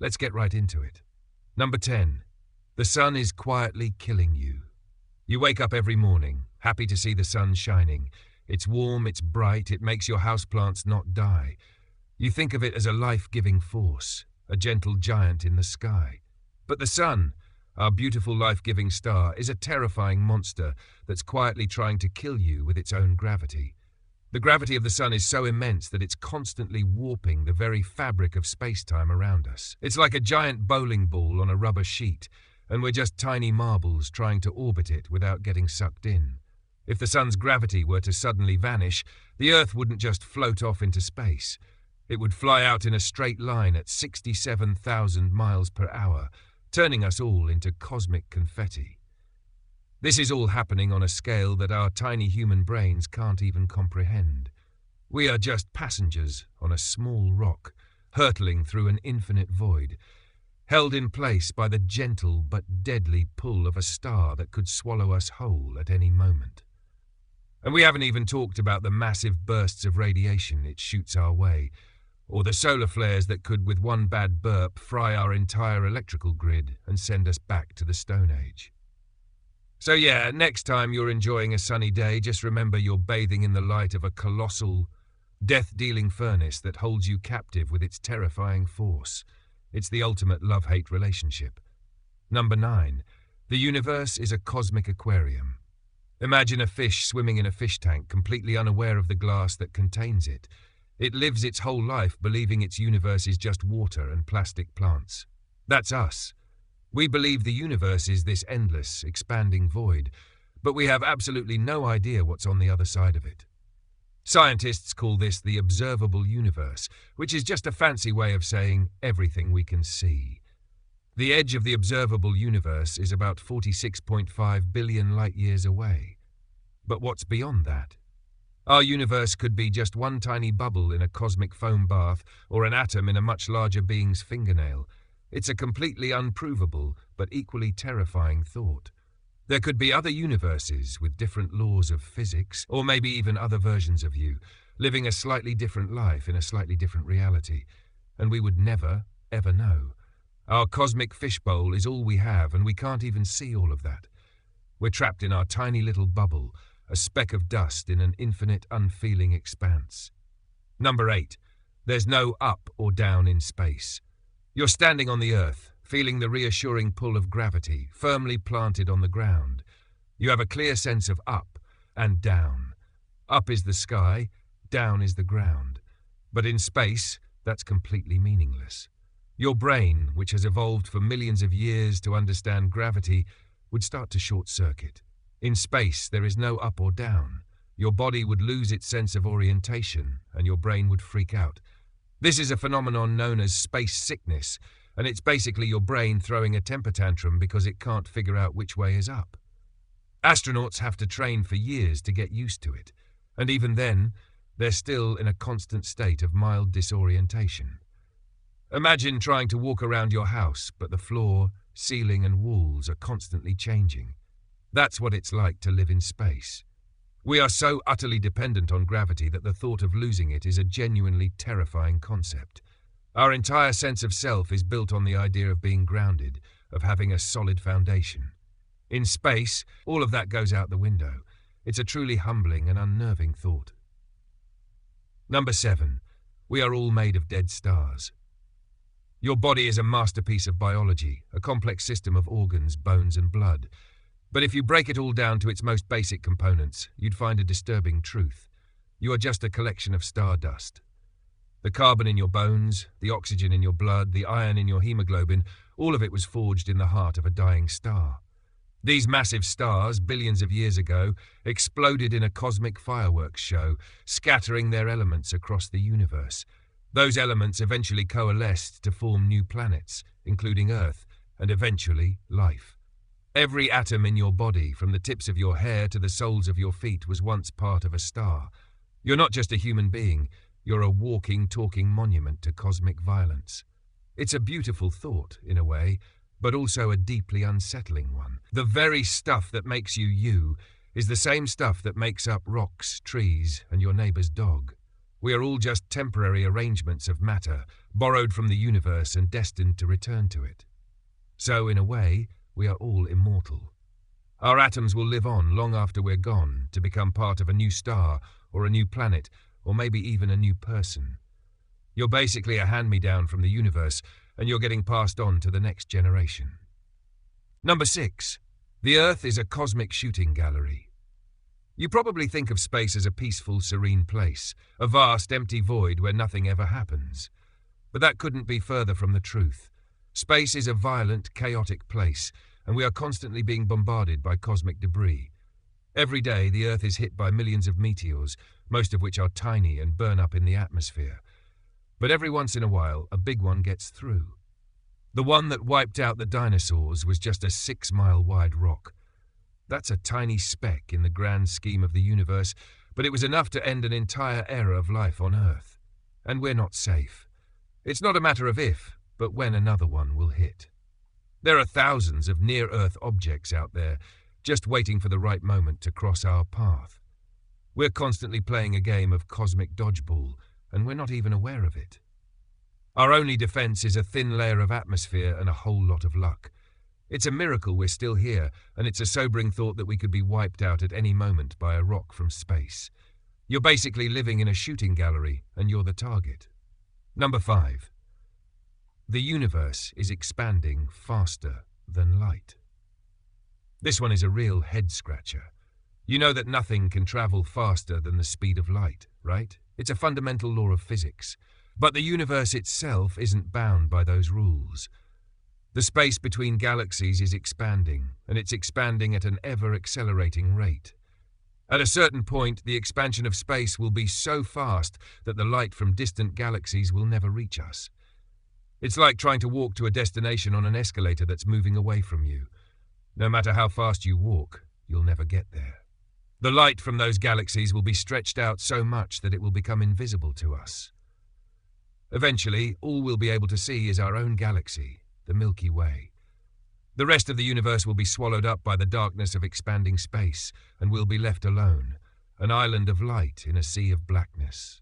Let's get right into it. Number 10. The sun is quietly killing you. You wake up every morning, happy to see the sun shining. It's warm, it's bright, it makes your houseplants not die. You think of it as a life-giving force, a gentle giant in the sky. But the sun, our beautiful life-giving star, is a terrifying monster that's quietly trying to kill you with its own gravity. The gravity of the sun is so immense that it's constantly warping the very fabric of space-time around us. It's like a giant bowling ball on a rubber sheet, and we're just tiny marbles trying to orbit it without getting sucked in. If the sun's gravity were to suddenly vanish, the Earth wouldn't just float off into space. It would fly out in a straight line at 67,000 miles per hour, turning us all into cosmic confetti. This is all happening on a scale that our tiny human brains can't even comprehend. We are just passengers on a small rock, hurtling through an infinite void, held in place by the gentle but deadly pull of a star that could swallow us whole at any moment. And we haven't even talked about the massive bursts of radiation it shoots our way, or the solar flares that could, with one bad burp, fry our entire electrical grid and send us back to the Stone Age. So yeah, next time you're enjoying a sunny day, just remember you're bathing in the light of a colossal, death-dealing furnace that holds you captive with its terrifying force. It's the ultimate love-hate relationship. Number 9. The universe is a cosmic aquarium. Imagine a fish swimming in a fish tank, completely unaware of the glass that contains it. It lives its whole life believing its universe is just water and plastic plants. That's us. We believe the universe is this endless, expanding void, but we have absolutely no idea what's on the other side of it. Scientists call this the observable universe, which is just a fancy way of saying everything we can see. The edge of the observable universe is about 46.5 billion light-years away. But what's beyond that? Our universe could be just one tiny bubble in a cosmic foam bath or an atom in a much larger being's fingernail. It's a completely unprovable but equally terrifying thought. There could be other universes with different laws of physics, or maybe even other versions of you, living a slightly different life in a slightly different reality, and we would never, ever know. Our cosmic fishbowl is all we have, and we can't even see all of that. We're trapped in our tiny little bubble, a speck of dust in an infinite, unfeeling expanse. Number 8. There's no up or down in space. You're standing on the Earth, feeling the reassuring pull of gravity, firmly planted on the ground. You have a clear sense of up and down. Up is the sky, down is the ground. But in space, that's completely meaningless. Your brain, which has evolved for millions of years to understand gravity, would start to short-circuit. In space, there is no up or down. Your body would lose its sense of orientation, and your brain would freak out. This is a phenomenon known as space sickness, and it's basically your brain throwing a temper tantrum because it can't figure out which way is up. Astronauts have to train for years to get used to it, and even then, they're still in a constant state of mild disorientation. Imagine trying to walk around your house, but the floor, ceiling, and walls are constantly changing. That's what it's like to live in space. We are so utterly dependent on gravity that the thought of losing it is a genuinely terrifying concept. Our entire sense of self is built on the idea of being grounded, of having a solid foundation. In space, all of that goes out the window. It's a truly humbling and unnerving thought. Number 7. We are all made of dead stars. Your body is a masterpiece of biology, a complex system of organs, bones, and blood. But if you break it all down to its most basic components, you'd find a disturbing truth. You are just a collection of stardust. The carbon in your bones, the oxygen in your blood, the iron in your hemoglobin, all of it was forged in the heart of a dying star. These massive stars, billions of years ago, exploded in a cosmic fireworks show, scattering their elements across the universe. Those elements eventually coalesced to form new planets, including Earth, and eventually life. Every atom in your body, from the tips of your hair to the soles of your feet, was once part of a star. You're not just a human being, you're a walking, talking monument to cosmic violence. It's a beautiful thought, in a way, but also a deeply unsettling one. The very stuff that makes you you is the same stuff that makes up rocks, trees, and your neighbor's dog. We are all just temporary arrangements of matter, borrowed from the universe and destined to return to it. So, in a way, we are all immortal. Our atoms will live on long after we're gone, to become part of a new star, or a new planet, or maybe even a new person. You're basically a hand-me-down from the universe, and you're getting passed on to the next generation. Number 6. The Earth is a cosmic shooting gallery. You probably think of space as a peaceful, serene place, a vast, empty void where nothing ever happens. But that couldn't be further from the truth. Space is a violent, chaotic place, and we are constantly being bombarded by cosmic debris. Every day, the Earth is hit by millions of meteors, most of which are tiny and burn up in the atmosphere. But every once in a while, a big one gets through. The one that wiped out the dinosaurs was just a 6-mile-wide rock. That's a tiny speck in the grand scheme of the universe, but it was enough to end an entire era of life on Earth. And we're not safe. It's not a matter of if, but when another one will hit. There are thousands of near-Earth objects out there, just waiting for the right moment to cross our path. We're constantly playing a game of cosmic dodgeball, and we're not even aware of it. Our only defense is a thin layer of atmosphere and a whole lot of luck. It's a miracle we're still here, and it's a sobering thought that we could be wiped out at any moment by a rock from space. You're basically living in a shooting gallery, and you're the target. Number 5. The universe is expanding faster than light. This one is a real head-scratcher. You know that nothing can travel faster than the speed of light, right? It's a fundamental law of physics. But the universe itself isn't bound by those rules. The space between galaxies is expanding, and it's expanding at an ever-accelerating rate. At a certain point, the expansion of space will be so fast that the light from distant galaxies will never reach us. It's like trying to walk to a destination on an escalator that's moving away from you. No matter how fast you walk, you'll never get there. The light from those galaxies will be stretched out so much that it will become invisible to us. Eventually, all we'll be able to see is our own galaxy, the Milky Way. The rest of the universe will be swallowed up by the darkness of expanding space, and we'll be left alone, an island of light in a sea of blackness.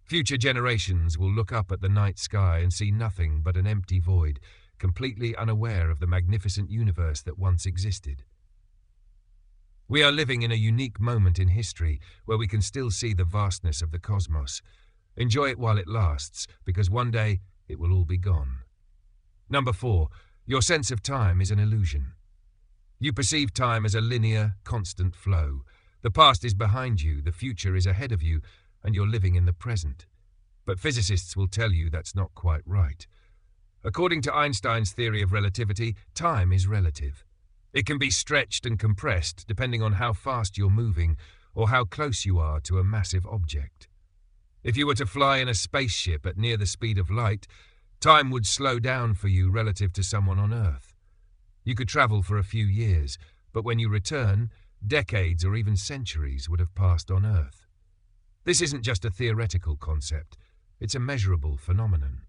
Future generations will look up at the night sky and see nothing but an empty void, completely unaware of the magnificent universe that once existed. We are living in a unique moment in history where we can still see the vastness of the cosmos. Enjoy it while it lasts, because one day it will all be gone. Number 4. Your sense of time is an illusion. You perceive time as a linear, constant flow. The past is behind you, the future is ahead of you, and you're living in the present. But physicists will tell you that's not quite right. According to Einstein's theory of relativity, time is relative. It can be stretched and compressed depending on how fast you're moving or how close you are to a massive object. If you were to fly in a spaceship at near the speed of light, time would slow down for you relative to someone on Earth. You could travel for a few years, but when you return, decades or even centuries would have passed on Earth. This isn't just a theoretical concept, it's a measurable phenomenon.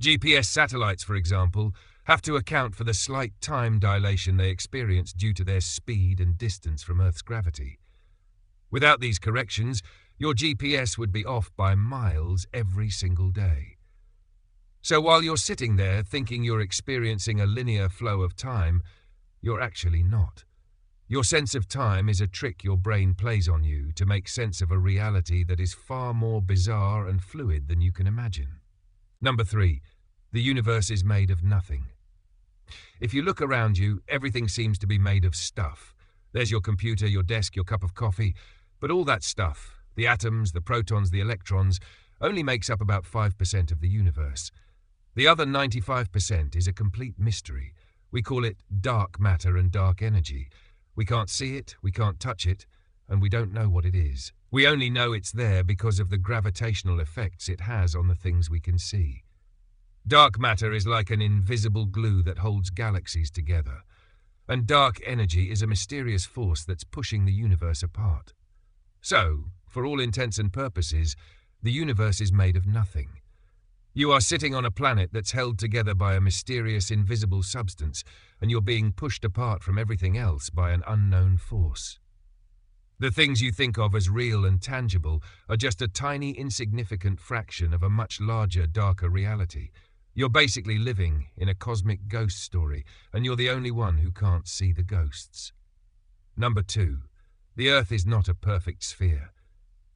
GPS satellites, for example, have to account for the slight time dilation they experience due to their speed and distance from Earth's gravity. Without these corrections, your GPS would be off by miles every single day. So while you're sitting there thinking you're experiencing a linear flow of time, you're actually not. Your sense of time is a trick your brain plays on you to make sense of a reality that is far more bizarre and fluid than you can imagine. Number 3. The universe is made of nothing. If you look around you, everything seems to be made of stuff. There's your computer, your desk, your cup of coffee, but all that stuff, the atoms, the protons, the electrons, only makes up about 5% of the universe. The other 95% is a complete mystery. We call it dark matter and dark energy. We can't see it, we can't touch it, and we don't know what it is. We only know it's there because of the gravitational effects it has on the things we can see. Dark matter is like an invisible glue that holds galaxies together, and dark energy is a mysterious force that's pushing the universe apart. So, for all intents and purposes, the universe is made of nothing. You are sitting on a planet that's held together by a mysterious invisible substance, and you're being pushed apart from everything else by an unknown force. The things you think of as real and tangible are just a tiny, insignificant fraction of a much larger, darker reality. You're basically living in a cosmic ghost story, and you're the only one who can't see the ghosts. Number 2. The Earth is not a perfect sphere.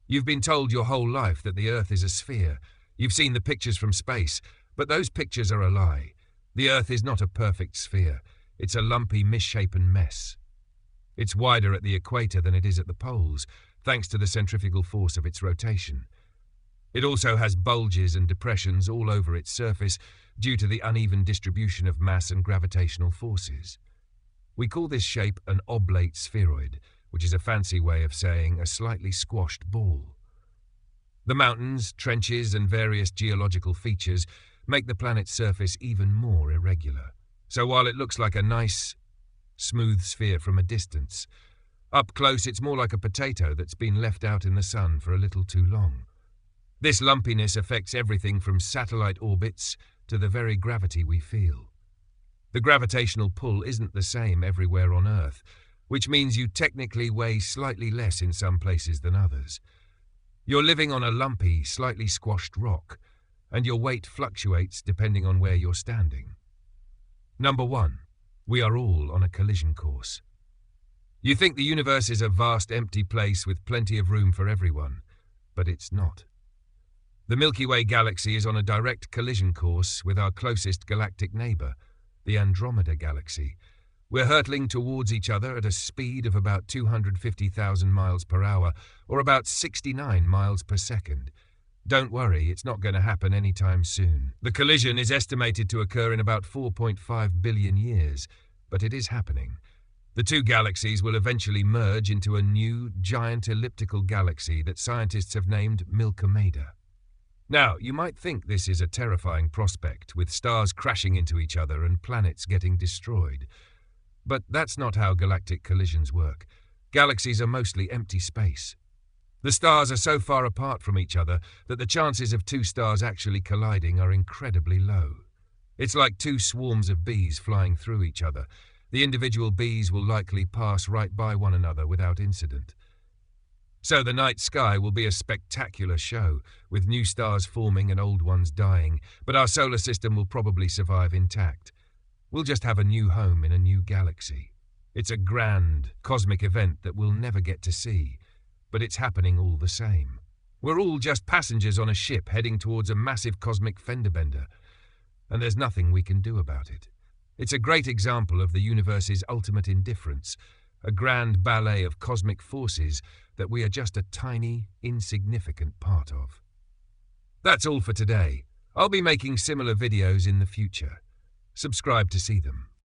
You've been told your whole life that the Earth is a sphere. You've seen the pictures from space, but those pictures are a lie. The Earth is not a perfect sphere. It's a lumpy, misshapen mess. It's wider at the equator than it is at the poles, thanks to the centrifugal force of its rotation. It also has bulges and depressions all over its surface due to the uneven distribution of mass and gravitational forces. We call this shape an oblate spheroid, which is a fancy way of saying a slightly squashed ball. The mountains, trenches, and various geological features make the planet's surface even more irregular. So while it looks like a nice, smooth sphere from a distance, up close it's more like a potato that's been left out in the sun for a little too long. This lumpiness affects everything from satellite orbits to the very gravity we feel. The gravitational pull isn't the same everywhere on Earth, which means you technically weigh slightly less in some places than others. You're living on a lumpy, slightly squashed rock, and your weight fluctuates depending on where you're standing. Number 1. We are all on a collision course. You think the universe is a vast empty place with plenty of room for everyone, but it's not. The Milky Way galaxy is on a direct collision course with our closest galactic neighbor, the Andromeda galaxy. We're hurtling towards each other at a speed of about 250,000 miles per hour, or about 69 miles per second. Don't worry, it's not going to happen anytime soon. The collision is estimated to occur in about 4.5 billion years, but it is happening. The two galaxies will eventually merge into a new, giant elliptical galaxy that scientists have named Milkomeda. Now, you might think this is a terrifying prospect, with stars crashing into each other and planets getting destroyed. But that's not how galactic collisions work. Galaxies are mostly empty space. The stars are so far apart from each other that the chances of two stars actually colliding are incredibly low. It's like two swarms of bees flying through each other. The individual bees will likely pass right by one another without incident. So the night sky will be a spectacular show, with new stars forming and old ones dying, but our solar system will probably survive intact. We'll just have a new home in a new galaxy. It's a grand, cosmic event that we'll never get to see, but it's happening all the same. We're all just passengers on a ship heading towards a massive cosmic fender bender, and there's nothing we can do about it. It's a great example of the universe's ultimate indifference, a grand ballet of cosmic forces that we are just a tiny, insignificant part of. That's all for today. I'll be making similar videos in the future. Subscribe to see them.